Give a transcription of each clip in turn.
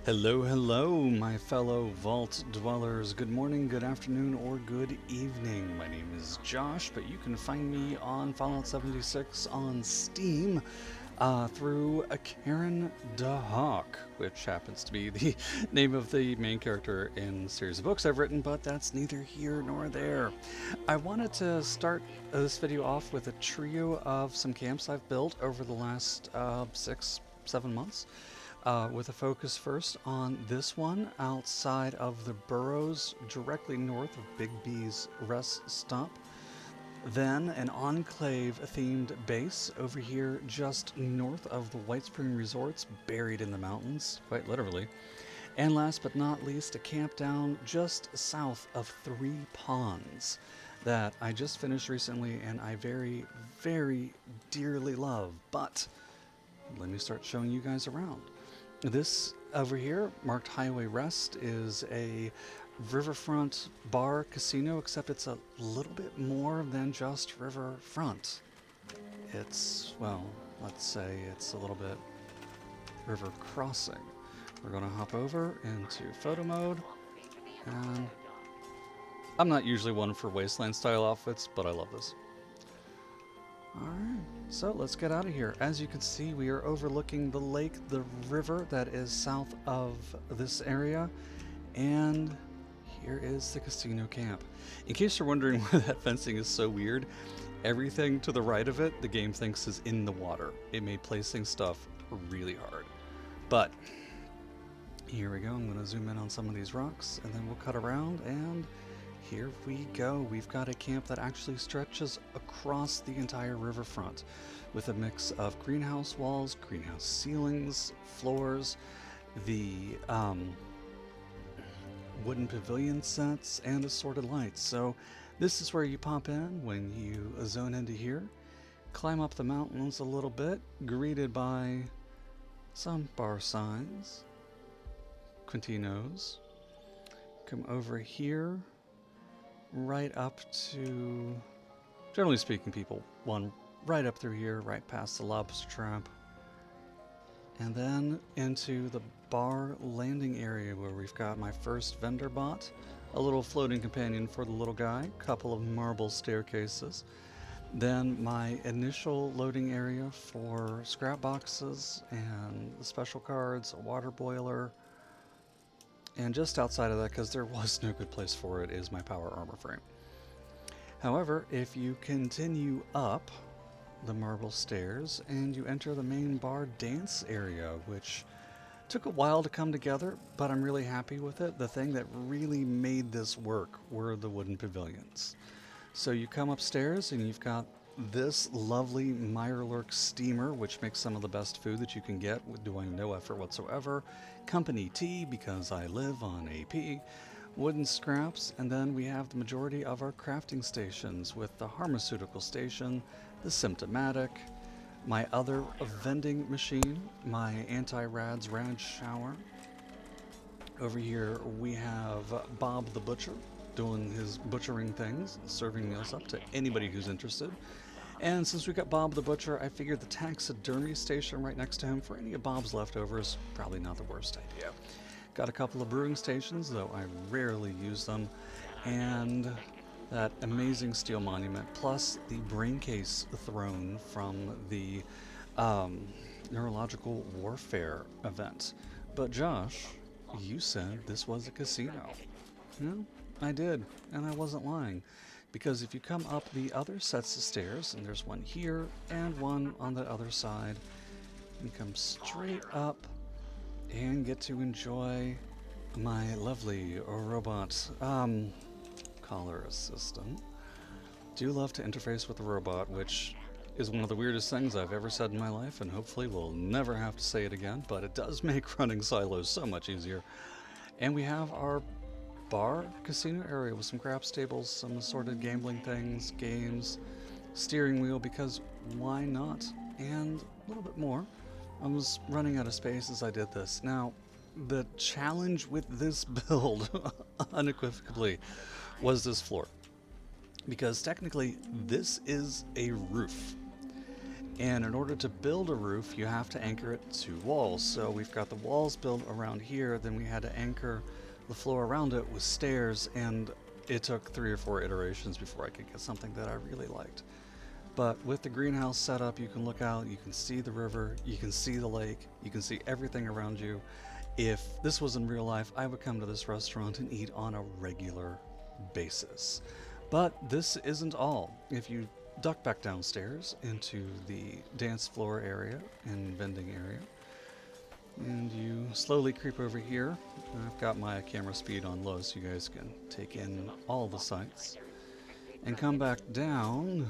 Hello, hello, my fellow vault dwellers. Good morning, good afternoon, or good evening. My name is Josh, but you can find me on Fallout 76 on Steam through AkaranDeHawk, which happens to be the name of the main character in the series of books I've written, but that's neither here nor there. I wanted to start this video off with a trio of some camps I've built over the last 6, 7 months. With a focus first on this one outside of the burrows directly north of Big B's rest stop. Then an enclave-themed base over here just north of the Whitesprings resorts, buried in the mountains, quite literally. And last but not least, a camp down just south of Three Ponds that I just finished recently and I very, very dearly love. But let me start showing you guys around. This over here, marked Highway Rest, is a riverfront bar casino, except it's a little bit more than just riverfront. It's, well, let's say it's a little bit river crossing. We're going to hop over into photo mode, and I'm not usually one for wasteland style outfits, but I love this. Alright, so let's get out of here. As you can see, we are overlooking the lake, the river that is south of this area, and here is the casino camp. In case you're wondering why that fencing is so weird, everything to the right of it, the game thinks is in the water. It made placing stuff really hard. But, here we go. I'm going to zoom in on some of these rocks, and then we'll cut around, and here we go. We've got a camp that actually stretches across the entire riverfront with a mix of greenhouse walls, greenhouse ceilings, floors, the wooden pavilion sets, and assorted lights. So this is where you pop in when you zone into here, climb up the mountains a little bit, greeted by some bar signs, Quintinos. Come over here, right up to, generally speaking, people one right up through here, right past the lobster trap, and then into the bar landing area where we've got my first vendor bot, a little floating companion for the little guy, couple of marble staircases, then my initial loading area for scrap boxes and the special cards, a water boiler. And just outside of that, because there was no good place for it, is my power armor frame. However, if you continue up the marble stairs and you enter the main bar dance area, which took a while to come together, but I'm really happy with it. The thing that really made this work were the wooden pavilions. So you come upstairs and you've got this lovely Mirelurk steamer, which makes some of the best food that you can get with doing no effort whatsoever. Company tea, because I live on AP. Wooden scraps, and then we have the majority of our crafting stations with the pharmaceutical station, the symptomatic, my other vending machine, my anti-rads rad shower. Over here we have Bob the Butcher doing his butchering things, serving meals up to anybody who's interested. And since we got Bob the Butcher, I figured the taxidermy station right next to him for any of Bob's leftovers, probably not the worst idea. Got a couple of brewing stations, though I rarely use them, and that amazing steel monument, plus the brain case throne from the neurological warfare event. But Josh, you said this was a casino. No, I did, and I wasn't lying. Because if you come up the other sets of stairs, and there's one here and one on the other side, you come straight up and get to enjoy my lovely robot collar assistant. Do love to interface with the robot, which is one of the weirdest things I've ever said in my life, and hopefully will never have to say it again, but it does make running silos so much easier. And we have our bar casino area with some craps tables, some assorted gambling things, games, steering wheel, because why not? And a little bit more. I was running out of space as I did this. Now, the challenge with this build, unequivocally, was this floor. Because technically, this is a roof. And in order to build a roof, you have to anchor it to walls. So we've got the walls built around here, then we had to anchor the floor around it with stairs, and it took 3 or 4 iterations before I could get something that I really liked. But with the greenhouse setup, you can look out, you can see the river, you can see the lake, you can see everything around you. If this was in real life, I would come to this restaurant and eat on a regular basis. But this isn't all. If you duck back downstairs into the dance floor area and vending area, and you slowly creep over here. I've got my camera speed on low so you guys can take in all the sights. And come back down,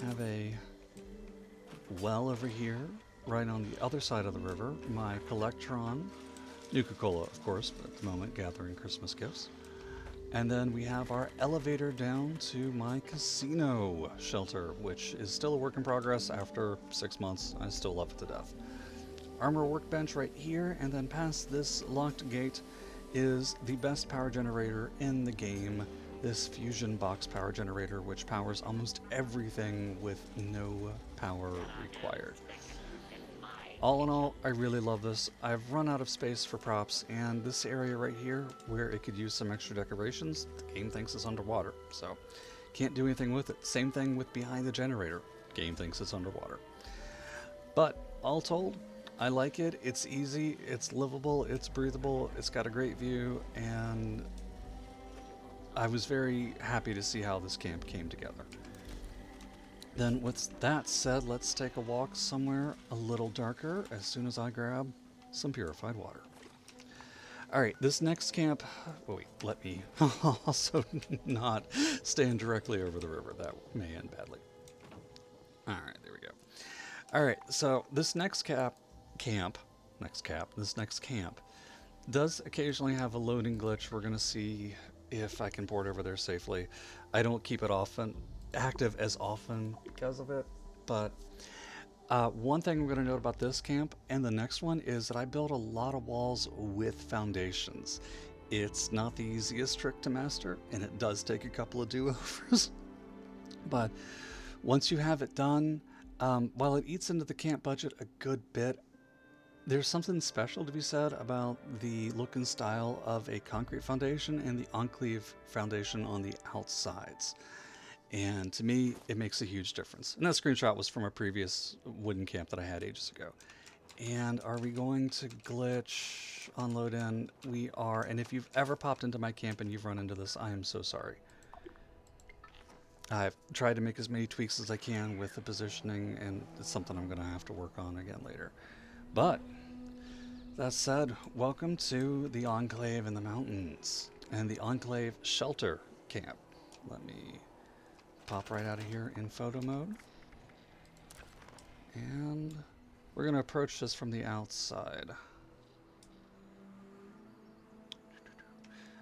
have a well over here, right on the other side of the river. My Collectron, Nuka-Cola of course, but at the moment gathering Christmas gifts. And then we have our elevator down to my casino shelter, which is still a work in progress after 6 months. I still love it to death. Armor workbench right here, and then past this locked gate is the best power generator in the game, this fusion box power generator, which powers almost everything with no power required. All in all, I really love this. I've run out of space for props, and this area right here, where it could use some extra decorations, the game thinks it's underwater, so can't do anything with it. Same thing with behind the generator. Game thinks it's underwater. But all told, I like it. It's easy, it's livable, it's breathable, it's got a great view, and I was very happy to see how this camp came together. Then with that said, let's take a walk somewhere a little darker as soon as I grab some purified water. Alright, this next camp, wait, let me also not stand directly over the river. That may end badly. Alright, there we go. Alright, so this next camp does occasionally have a loading glitch. We're going to see if I can port over there safely. I don't keep it active as often because of it, but one thing I'm going to note about this camp and the next one is that I built a lot of walls with foundations. It's not the easiest trick to master, and it does take a couple of do-overs, but once you have it done, while it eats into the camp budget a good bit, there's something special to be said about the look and style of a concrete foundation and the enclave foundation on the outsides. And to me, it makes a huge difference. And that screenshot was from a previous wooden camp that I had ages ago. And are we going to glitch on load in? We are. And if you've ever popped into my camp and you've run into this, I am so sorry. I've tried to make as many tweaks as I can with the positioning, and it's something I'm going to have to work on again later. But that said, welcome to the Enclave in the Mountains and the Enclave Shelter Camp. Let me pop right out of here in photo mode. And we're going to approach this from the outside.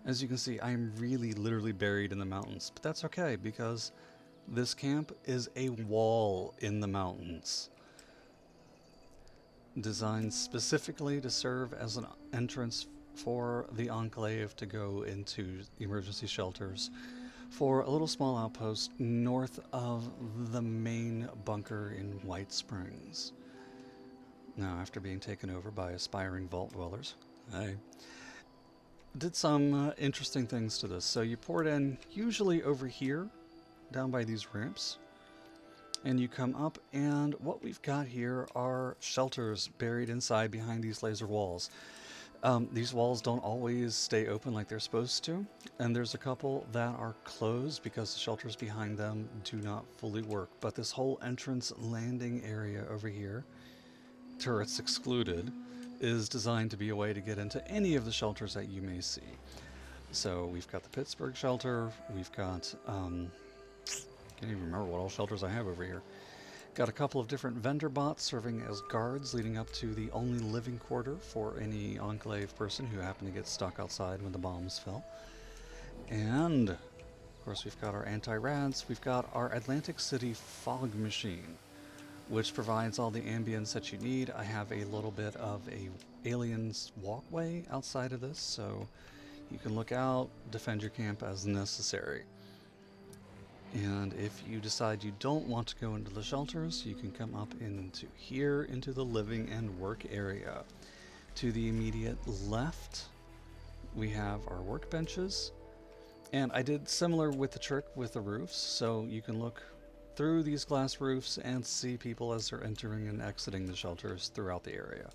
As you can see, I am really literally buried in the mountains, but that's okay because this camp is a wall in the mountains, designed specifically to serve as an entrance for the Enclave to go into emergency shelters for a little small outpost north of the main bunker in Whitesprings. Now, after being taken over by aspiring vault dwellers, I did some interesting things to this. So you port in usually over here, down by these ramps, and you come up, and what we've got here are shelters buried inside behind these laser walls. These walls don't always stay open like they're supposed to, and there's a couple that are closed because the shelters behind them do not fully work. But this whole entrance landing area over here, turrets excluded, is designed to be a way to get into any of the shelters that you may see. So we've got the Pittsburgh shelter, we've got, can't even remember what all shelters I have over here. Got a couple of different vendor bots serving as guards leading up to the only living quarter for any Enclave person who happened to get stuck outside when the bombs fell. And, of course, we've got our anti-rads. We've got our Atlantic City fog machine, which provides all the ambience that you need. I have a little bit of a aliens walkway outside of this, so you can look out, defend your camp as necessary. And if you decide you don't want to go into the shelters, you can come up into here, into the living and work area. To the immediate left, we have our workbenches. And I did similar with the trick with the roofs, so you can look through these glass roofs and see people as they're entering and exiting the shelters throughout the area.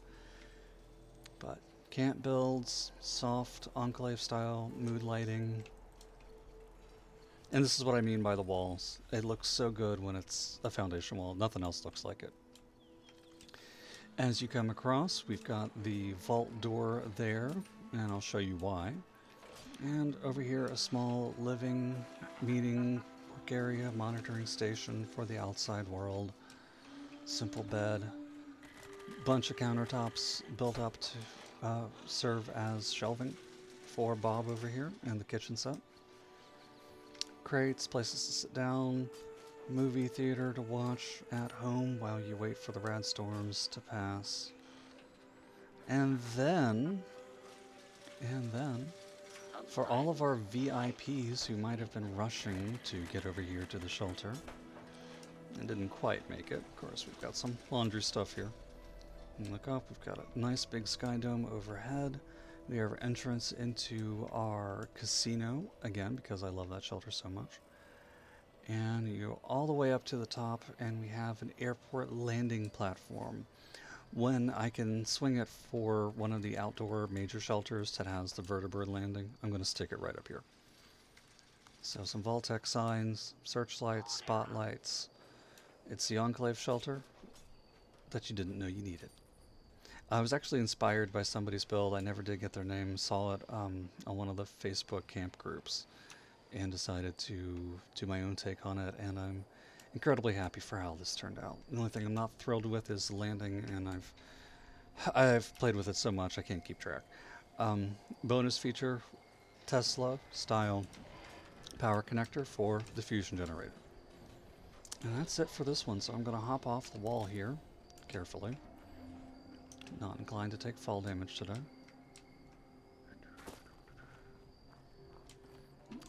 But camp builds, soft enclave style, mood lighting. And this is what I mean by the walls. It looks so good when it's a foundation wall. Nothing else looks like it. As you come across, we've got the vault door there, and I'll show you why. And over here, a small living, meeting, work area, monitoring station for the outside world. Simple bed. Bunch of countertops built up to serve as shelving for Bob over here and the kitchen set. Crates, places to sit down, movie theater to watch at home while you wait for the rad storms to pass. And then, for all of our VIPs who might have been rushing to get over here to the shelter and didn't quite make it, of course, we've got some laundry stuff here. And look up, we've got a nice big sky dome overhead. We have our entrance into our casino, again, because I love that shelter so much. And you go all the way up to the top, and we have an airport landing platform. When I can swing it for one of the outdoor major shelters that has the vertibird landing, I'm going to stick it right up here. So some Vault-Tec signs, searchlights, spotlights. It's the Enclave shelter that you didn't know you needed. I was actually inspired by somebody's build. I never did get their name. Saw it on one of the Facebook camp groups and decided to do my own take on it, and I'm incredibly happy for how this turned out. The only thing I'm not thrilled with is the landing, and I've played with it so much I can't keep track. Bonus feature, Tesla style power connector for the fusion generator. And that's it for this one, so I'm going to hop off the wall here carefully. Not inclined to take fall damage today.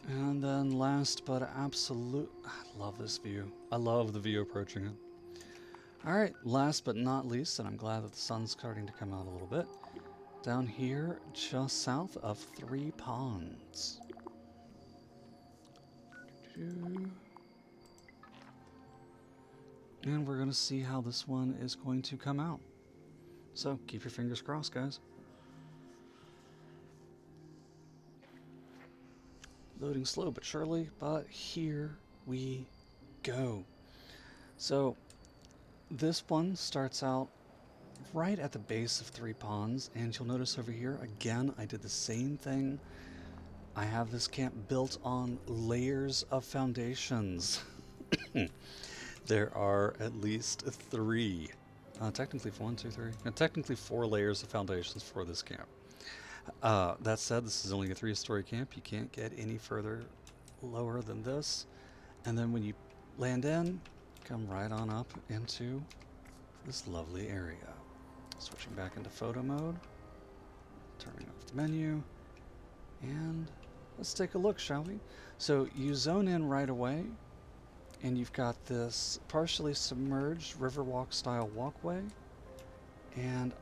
And then last but absolute, I love this view. I love the view approaching it. Alright, last but not least, and I'm glad that the sun's starting to come out a little bit, down here just south of 3 ponds. And we're going to see how this one is going to come out. So, keep your fingers crossed, guys. Loading slow but surely, but here we go. So, this one starts out right at the base of 3 ponds, and you'll notice over here, again, I did the same thing. I have this camp built on layers of foundations. There are at least 3. Technically 1, 2, 3. Technically 4 layers of foundations for this camp. That said, this is only a 3-story camp. You can't get any further lower than this. And then when you land in, come right on up into this lovely area. Switching back into photo mode. Turning off the menu. And let's take a look, shall we? So you zone in right away. And you've got this partially submerged Riverwalk style walkway. And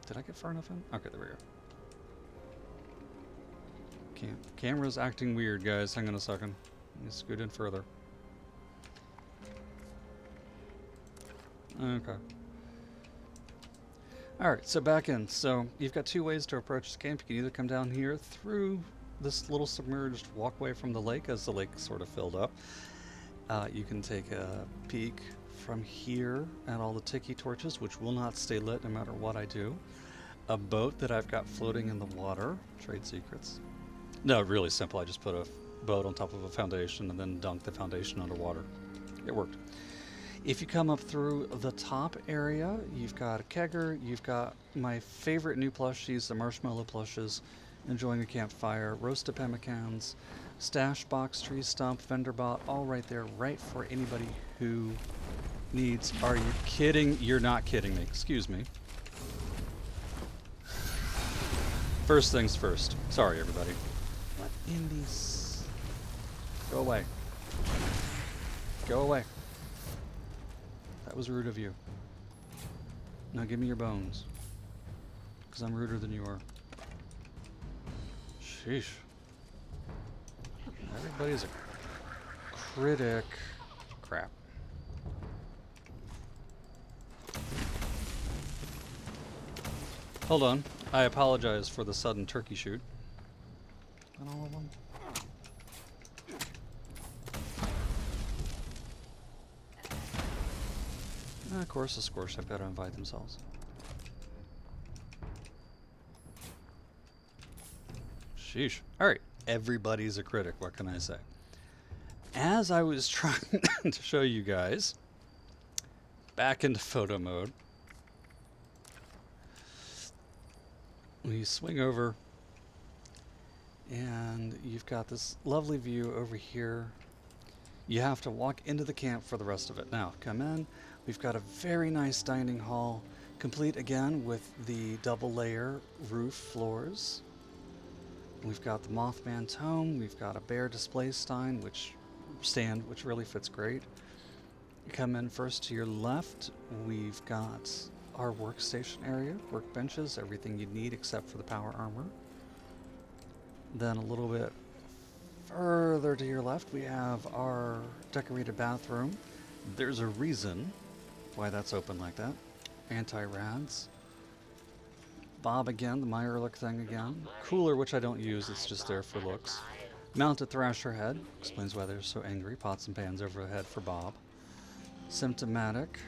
did I get far enough in? Okay, there we go. Camera's acting weird, guys. Hang on a second. Let me scoot in further. Okay. Alright, so back in. So you've got 2 ways to approach this camp. You can either come down here through this little submerged walkway from the lake as the lake sort of filled up. You can take a peek from here at all the tiki torches, which will not stay lit no matter what I do. A boat that I've got floating in the water. Trade secrets. No, really simple. I just put a boat on top of a foundation and then dunk the foundation underwater. It worked. If you come up through the top area, you've got a kegger. You've got my favorite new plushies, the marshmallow plushes, enjoying a campfire, roasted pemmican, stash box, tree stump, vendor bot, all right there, right for anybody who needs. Are you kidding? You're not kidding me. Excuse me. First things first. Sorry, everybody. What in these? Go away. Go away. That was rude of you. Now give me your bones. Because I'm ruder than you are. Sheesh. Everybody's a critic. Crap. Hold on. I apologize for the sudden turkey shoot. And all of them. Of course, the squirts have got to invite themselves. Sheesh. Alright. Everybody's a critic, what can I say? As I was trying to show you guys, back into photo mode, we swing over, and you've got this lovely view over here. You have to walk into the camp for the rest of it. Now, come in. We've got a very nice dining hall, complete again with the double layer roof floors. We've got the Mothman tome. We've got a bear display stand, which really fits great. You come in first to your left. We've got our workstation area, workbenches, everything you need except for the power armor. Then a little bit further to your left, we have our decorated bathroom. There's a reason why that's open like that. Anti-rads. Bob again, the Meyerlick thing again. Cooler, which I don't use, it's just there for looks. Mounted Thrasher head, explains why they're so angry. Pots and pans overhead for Bob. Symptomatic.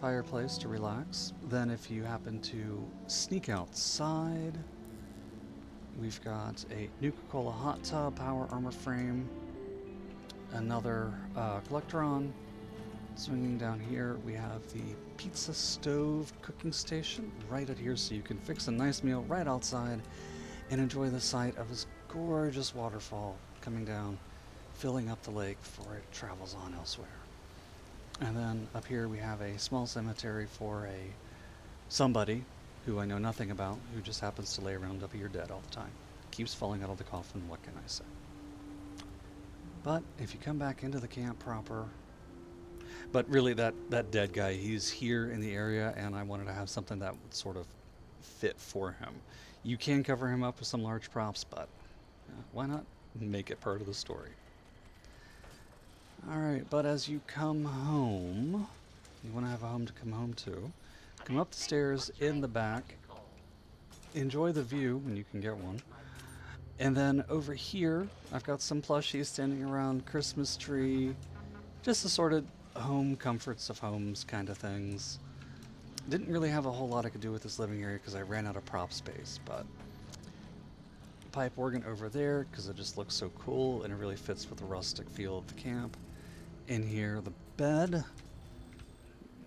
Fireplace to relax. Then if you happen to sneak outside, we've got a Nuka-Cola hot tub, power armor frame, another Collectron. Swinging down here, we have the pizza stove cooking station right out here, so you can fix a nice meal right outside and enjoy the sight of this gorgeous waterfall coming down, filling up the lake before it travels on elsewhere. And then up here we have a small cemetery for somebody who I know nothing about, who just happens to lay around up here dead all the time. Keeps falling out of the coffin, what can I say? But if you come back into the camp proper, but really that dead guy, he's here in the area, and I wanted to have something that would sort of fit for him. You can cover him up with some large props, but why not make it part of the story? Alright, but as you come home, you want to have a home to come home to. Come up the stairs in the back. Enjoy the view when you can get one. And then over here, I've got some plushies standing around, Christmas tree, just the sort of home comforts of homes kind of things. Didn't really have a whole lot I could do with this living area because I ran out of prop space, but pipe organ over there because it just looks so cool and it really fits with the rustic feel of the camp. In here, the bed.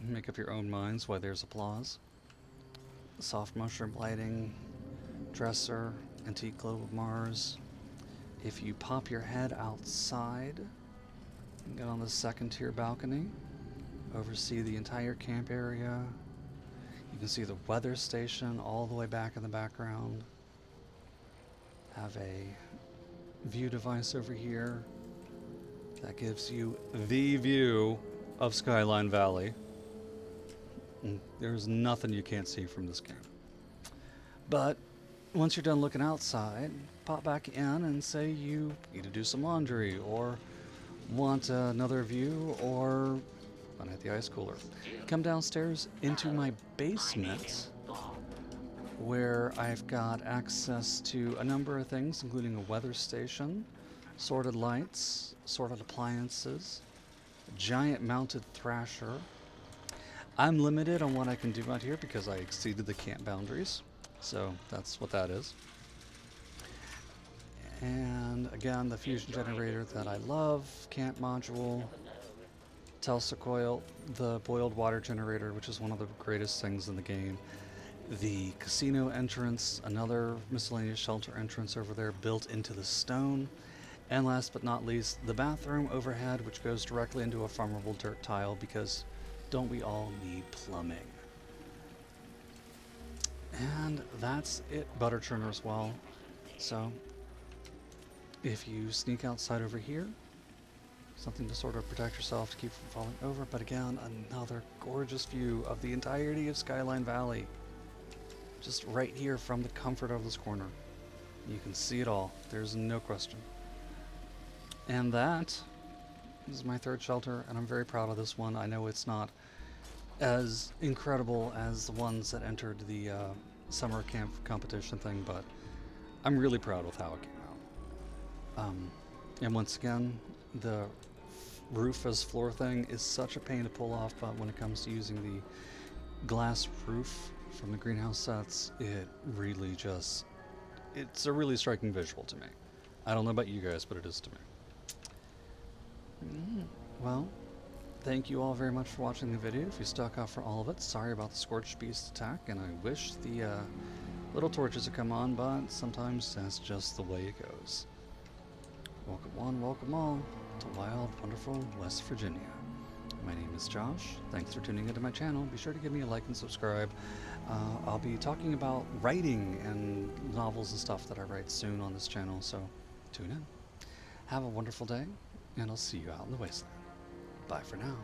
Make up your own minds why there's applause. Soft mushroom lighting, dresser, antique globe of Mars. If you pop your head outside, you can get on the second tier balcony, oversee the entire camp area. You can see the weather station all the way back in the background. Have a view device over here that gives you the view of Skyline Valley. There's nothing you can't see from this camp. But once you're done looking outside, pop back in and say you need to do some laundry or want another view or want to hit the ice cooler. Come downstairs into my basement where I've got access to a number of things, including a weather station, sorted lights, sorted appliances, a giant mounted thrasher. I'm limited on what I can do out here because I exceeded the camp boundaries, so that's what that is. And again, the fusion generator that I love, camp module, Telsa coil, the boiled water generator, which is one of the greatest things in the game. The casino entrance, another miscellaneous shelter entrance over there built into the stone. And last but not least, the bathroom overhead, which goes directly into a farmable dirt tile because don't we all need plumbing? And that's it, butter churner as well. So if you sneak outside over here, Something to sort of protect yourself to keep from falling over. But again, another gorgeous view of the entirety of Skyline Valley. Just right here from the comfort of this corner. You can see it all. There's no question. And that is my third shelter, and I'm very proud of this one. I know it's not as incredible as the ones that entered the summer camp competition thing, but I'm really proud with how it came out. And once again, the roof as floor thing is such a pain to pull off, but when it comes to using the glass roof from the greenhouse sets, it really just, it's a really striking visual to me. I don't know about you guys, but it is to me. Well, thank you all very much for watching the video. If you stuck out for all of it, sorry about the Scorched Beast attack, and I wish the little torches would come on, but sometimes that's just the way it goes. Welcome one, welcome all to wild, wonderful West Virginia. My name is Josh. Thanks for tuning into my channel. Be sure to give me a like and subscribe. I'll be talking about writing and novels and stuff that I write soon on this channel, so tune in. Have a wonderful day, and I'll see you out in the wasteland. Bye for now.